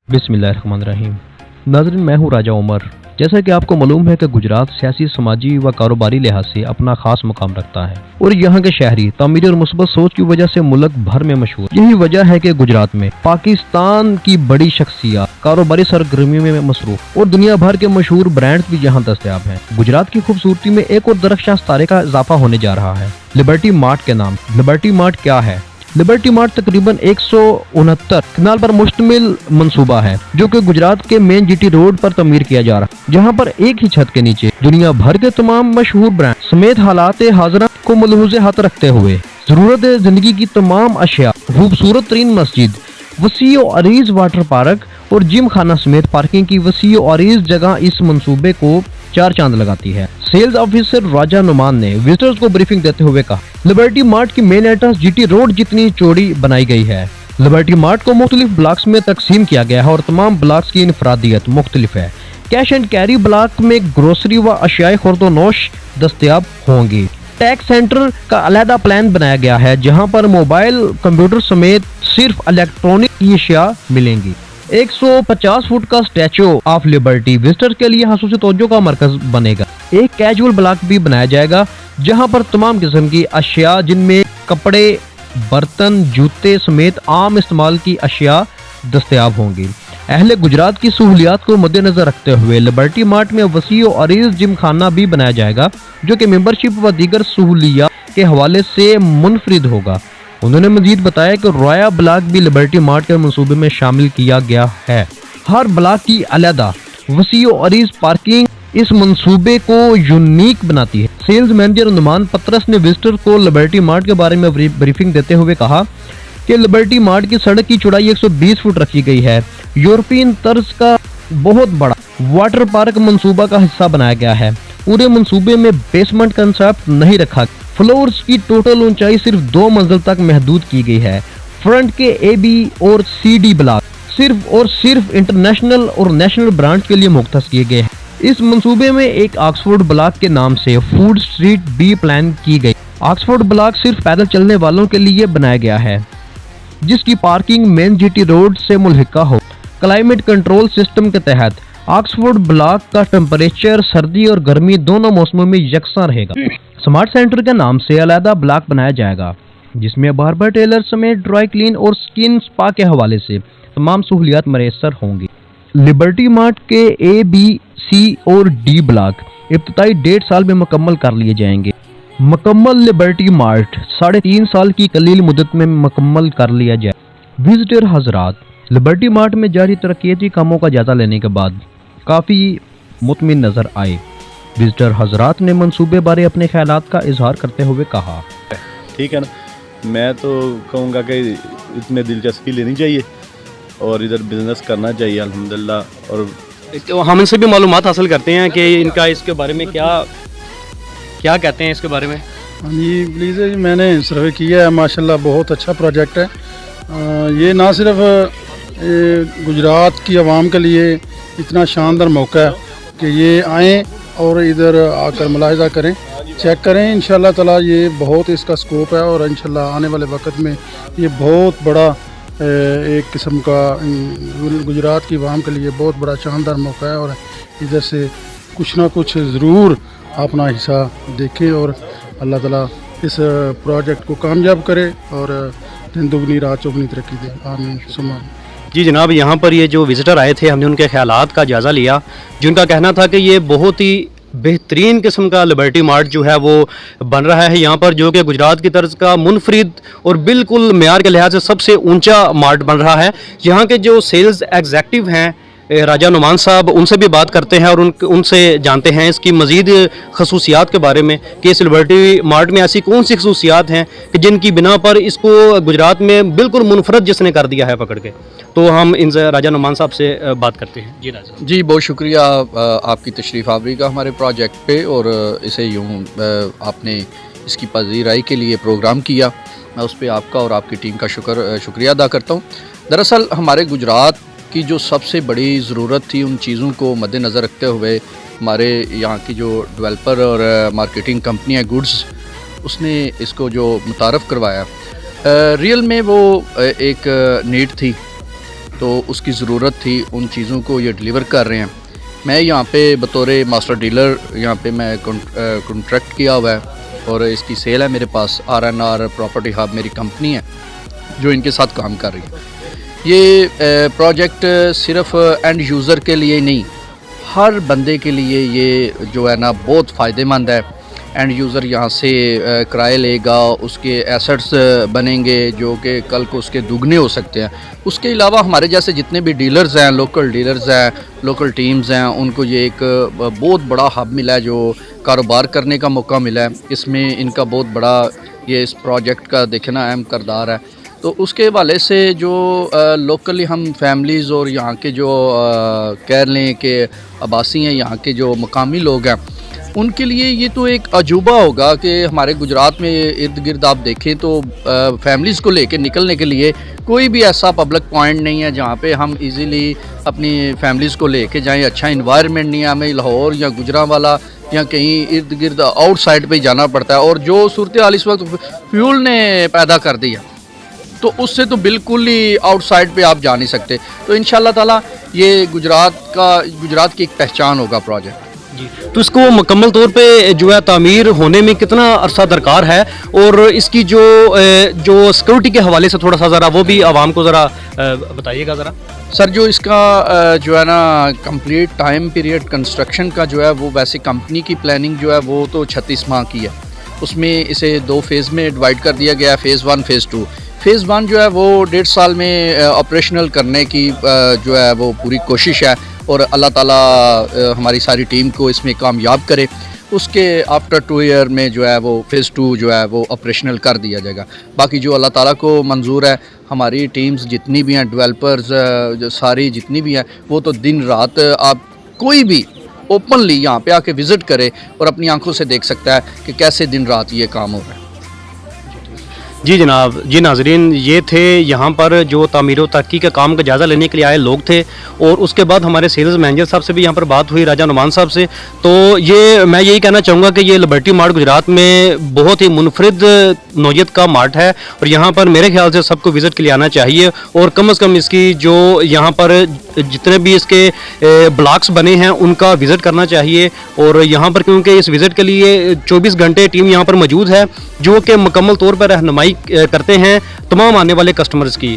बिस्मिल्लाहिर्रहमानिर्रहीम। नाज़रीन, मैं हूँ राजा उमर। जैसा कि आपको मालूम है कि गुजरात सियासी, समाजी व कारोबारी लिहाज से अपना खास मुकाम रखता है और यहाँ के शहरी तामीरी और मुस्बत सोच की वजह से मुल्क भर में मशहूर। यही वजह है कि गुजरात में पाकिस्तान की बड़ी शख्सियत कारोबारी सरगर्मियों में मसरूफ और दुनिया भर के मशहूर ब्रांड्स भी यहाँ दस्तयाब हैं। गुजरात की खूबसूरती में एक और दरख्शां सितारे का इजाफा होने जा रहा है, लिबर्टी मार्ट के नाम। लिबर्टी मार्ट क्या है? लिबर्टी मार्ट तकरीबन 169 कनाल पर मुश्तमिल मंसूबा है जो कि गुजरात के मेन जीटी रोड पर तमीर किया जा रहा है, जहां पर एक ही छत के नीचे दुनिया भर के तमाम मशहूर ब्रांड समेत हालात हाज़िरा को मलहूज़े हाथ रखते हुए जरूरत जिंदगी की तमाम अशिया, खूबसूरत तरीन मस्जिद, वसी और अरीज वाटर पार्क और जिम खाना समेत पार्किंग की वसी और अरीज जगह इस मंसूबे को चार चांद लगाती है। सेल्स ऑफिसर राजा नुमान ने विजिटर्स को ब्रीफिंग देते हुए कहा, लिबर्टी मार्ट की मेन एंट्रेंस जीटी रोड जितनी चौड़ी बनाई गई है। लिबर्टी मार्ट को मुख्तलिफ ब्लॉक्स में तकसीम किया गया है और तमाम ब्लॉक्स की इनफरादियत मुख्तलिफ है। कैश एंड कैरी ब्लॉक में ग्रोसरी व अशियाए खुर्दोनोश दस्तयाब होंगी। टैक्स सेंटर का अलहदा प्लान बनाया गया है जहां पर मोबाइल, कंप्यूटर समेत सिर्फ इलेक्ट्रॉनिक की अशिया मिलेंगी। 150 फुट का स्टैचू ऑफ लिबर्टी विजिटर के लिए खसूसी तवज्जो का मरकज बनेगा। एक कैजुअल ब्लॉक भी बनाया जाएगा जहां पर तमाम किस्म की अशिया जिनमें कपड़े, बर्तन, जूते समेत आम इस्तेमाल की अशिया दस्तयाब होंगी। अहले गुजरात की सहूलियात को मद्देनजर रखते हुए लिबर्टी मार्ट में वसी और अरीज जिम खाना भी बनाया जाएगा जो कि मेंबरशिप व दीगर सहूलियात के हवाले से मुनफरिद होगा। उन्होंने मजीद बताया कि रोया ब्लॉक भी लिबर्टी मार्ट के मंसूबे में शामिल किया गया है। हर ब्लॉक की अलहदा वसी और अरीज पार्किंग इस मंसूबे को यूनिक बनाती है। सेल्स मैनेजर नुमान पत्रस ने विजिटर को लिबर्टी मार्ट के बारे में ब्रीफिंग देते हुए कहा कि लिबर्टी मार्ट की सड़क की चौड़ाई 120 फुट रखी गई है। यूरोपियन तर्ज का बहुत बड़ा वाटर पार्क मंसूबा का हिस्सा बनाया गया है। पूरे मंसूबे में बेसमेंट कंसेप्ट नहीं रखा। फ्लोर्स की टोटल ऊंचाई सिर्फ 2 मंजिल तक महदूद की गई है। फ्रंट के AB और CD ब्लॉक सिर्फ और सिर्फ इंटरनेशनल और नेशनल ब्रांड के लिए मुख्तस किए गए हैं। इस मंसूबे में एक ऑक्सफोर्ड ब्लॉक के नाम से फूड स्ट्रीट भी प्लान की गई। ऑक्सफोर्ड ब्लॉक सिर्फ पैदल चलने वालों के लिए बनाया गया है जिसकी पार्किंग मेन जीटी रोड से मुल्हिका हो। क्लाइमेट कंट्रोल सिस्टम के तहत ऑक्सफोर्ड ब्लॉक का टेम्परेचर सर्दी और गर्मी दोनों मौसमों में यकसा रहेगा। स्मार्ट सेंटर के नाम से अलहदा ब्लॉक बनाया जाएगा जिसमें बार्बर, टेलर समेत ड्राई क्लीन और स्किन स्पा के हवाले से तमाम सहूलियात मैसर होंगी। लिबर्टी मार्ट के A, B, C और D ब्लॉक इब्तिदाई 1.5 साल में मुकम्मल कर लिए जाएंगे। मुकम्मल लिबर्टी मार्ट 3.5 साल की कलील मुद्दत में मुकम्मल कर लिया जाए। विजिटर हजरात, लिबर्टी मार्ट में जारी तरक्याती कामों का जायजा लेने के बाद काफ़ी मुतमिन नजर आए। विजिटर हजरात ने मंसूबे बारे अपने ख्यालात का इजहार करते हुए कहा, ठीक है ना, मैं तो कहूँगा कि इसमें दिलचस्पी लेनी चाहिए और इधर बिजनेस करना चाहिए अल्हम्दुलिल्लाह। और तो हम इनसे भी मालूमात हासिल करते हैं कि इनका इसके बारे में क्या कहते हैं इसके बारे में। हाँ जी, प्लीज़ जी, मैंने सर्वे किया है, माशाल्लाह बहुत अच्छा प्रोजेक्ट है। ये ना सिर्फ गुजरात की आवाम के लिए इतना शानदार मौका है कि ये आएँ और इधर आकर मुलाहिजा करें, चेक करें। इंशाल्लाह ताला ये बहुत इसका स्कोप है और इंशाल्लाह आने वाले वक्त में ये बहुत बड़ा एक किस्म का गुजरात की आवाम के लिए बहुत बड़ा शानदार मौका है और इधर से कुछ ना कुछ ज़रूर अपना हिस्सा देखें और अल्लाह ताला इस प्रोजेक्ट को कामयाब करे और दिन दुगनी रात चौगनी तरक्की दे। आमीन सुमा। जी जनाब, यहाँ पर ये जो विज़िटर आए थे हमने उनके ख्यालात का जायज़ा लिया जिनका कहना था कि ये बहुत ही बेहतरीन किस्म का लिबर्टी मार्ट जो है वो बन रहा है यहाँ पर, जो कि गुजरात की तर्ज का मुनफरिद और बिल्कुल मेयार के लिहाज से सबसे ऊंचा मार्ट बन रहा है। यहाँ के जो सेल्स एग्जेक्टिव हैं राजा नुमान साहब, उनसे भी बात करते हैं और उनसे जानते हैं इसकी मज़ीद खसूसियात के बारे में कि इस लिबर्टी मार्ट में ऐसी कौन सी खसूसियात हैं कि जिनकी बिना पर इसको गुजरात में बिल्कुल मुनफरद जिसने कर दिया है पकड़ के। तो हम इन राजा नुमान साहब से बात करते हैं। जी राजा जी, बहुत शुक्रिया आपकी तशरीफ़ आवरी का हमारे प्रोजेक्ट पे और इसे यूँ आपने इसकी पज़ीराई के लिए प्रोग्राम किया, मैं उस पर आपका और आपकी टीम का शुक्रिया अदा करता हूँ। दरअसल हमारे गुजरात की जो सबसे बड़ी ज़रूरत थी उन चीज़ों को मद्देनज़र रखते हुए हमारे यहाँ की जो डेवलपर और मार्केटिंग कंपनी है गुड्स, उसने इसको जो मुतारफ़ करवाया, रियल में वो एक नीड थी تو اس کی ضرورت تھی, ان چیزوں کو یہ ڈلیور کر رہے ہیں. میں یہاں پہ بطور ماسٹر ڈیلر یہاں پہ میں کنٹریکٹ کیا ہوا ہے اور اس کی سیل ہے میرے پاس. RNR پراپرٹی ہب میری کمپنی ہے جو ان کے ساتھ کام کر رہی ہے. یہ پروجیکٹ صرف اینڈ یوزر کے لیے نہیں, ہر بندے کے لیے یہ جو ہے نا بہت فائدہ مند ہے. اینڈ یوزر یہاں سے کرایہ لے گا, اس کے ایسٹس بنیں گے جو کہ کل کو اس کے دگنے ہو سکتے ہیں. اس کے علاوہ ہمارے جیسے جتنے بھی ڈیلرز ہیں, لوکل ڈیلرز ہیں, لوکل ٹیمز ہیں, ان کو یہ ایک بہت بڑا ہب ملا ہے جو کاروبار کرنے کا موقع ملا ہے. اس میں ان کا بہت بڑا یہ اس پروجیکٹ کا دیکھنا اہم کردار ہے. تو اس کے حوالے سے جو لوکلی ہم فیملیز اور یہاں کے جو کہہ لیں کہ آباسی ہیں, یہاں کے جو مقامی لوگ ہیں, ان کے لیے یہ تو ایک عجوبہ ہوگا کہ ہمارے گجرات میں ارد گرد آپ دیکھیں تو فیملیز کو لے کے نکلنے کے لیے کوئی بھی ایسا پبلک پوائنٹ نہیں ہے جہاں پہ ہم ایزیلی اپنی فیملیز کو لے کے جائیں. اچھا انوائرمنٹ نہیں ہے, ہمیں لاہور یا گجرانوالہ یا کہیں ارد گرد آؤٹ سائڈ پہ ہی جانا پڑتا ہے. اور جو صورتحال اس وقت فیول نے پیدا کر دی ہے تو اس سے تو بالکل ہی آؤٹ سائڈ پہ آپ جا نہیں سکتے. تو انشاءاللہ تعالیٰ یہ گجرات کی ایک پہچان ہوگا پروجیکٹ. جی, تو اس کو مکمل طور پہ جو ہے تعمیر ہونے میں کتنا عرصہ درکار ہے, اور اس کی جو سیکورٹی کے حوالے سے تھوڑا سا ذرا وہ بھی عوام کو ذرا بتائیے گا ذرا. سر جو اس کا جو ہے نا کمپلیٹ ٹائم پیریڈ کنسٹرکشن کا جو ہے وہ ویسے کمپنی کی پلاننگ جو ہے وہ تو 36 ماہ کی ہے. اس میں اسے 2 فیز میں ڈیوائڈ کر دیا گیا ہے, فیز 1 فیز 2. فیز 1 جو ہے وہ 1.5 سال میں آپریشنل کرنے کی جو ہے وہ پوری کوشش ہے, اور اللہ تعالیٰ ہماری ساری ٹیم کو اس میں کامیاب کرے. اس کے آفٹر 2 ایئر میں جو ہے وہ فیز 2 جو ہے وہ آپریشنل کر دیا جائے گا. باقی جو اللہ تعالیٰ کو منظور ہے, ہماری ٹیمز جتنی بھی ہیں, ڈیولپرز جو ساری جتنی بھی ہیں, وہ تو دن رات آپ کوئی بھی اوپنلی یہاں پہ آ کے وزٹ کرے اور اپنی آنکھوں سے دیکھ سکتا ہے کہ کیسے دن رات یہ کام ہو رہا ہے. جی جناب, جی ناظرین, یہ تھے یہاں پر جو تعمیر و ترقی کے کام کا جائزہ لینے کے لیے آئے لوگ تھے, اور اس کے بعد ہمارے سیلز مینیجر صاحب سے بھی یہاں پر بات ہوئی, راجہ نعمان صاحب سے. تو یہ میں یہی کہنا چاہوں گا کہ یہ لبرٹی مارٹ گجرات میں بہت ہی منفرد نوعیت کا مارٹ ہے, اور یہاں پر میرے خیال سے سب کو وزٹ کے لیے آنا چاہیے. اور کم از کم اس کی جو یہاں پر جتنے بھی اس کے بلاکس بنے ہیں ان کا وزٹ کرنا چاہیے. اور یہاں پر کیونکہ اس وزٹ کے لیے 24 گھنٹے ٹیم یہاں پر موجود ہے جو کہ مکمل طور پر رہنمائی کرتے ہیں تمام آنے والے کسٹمرز کی.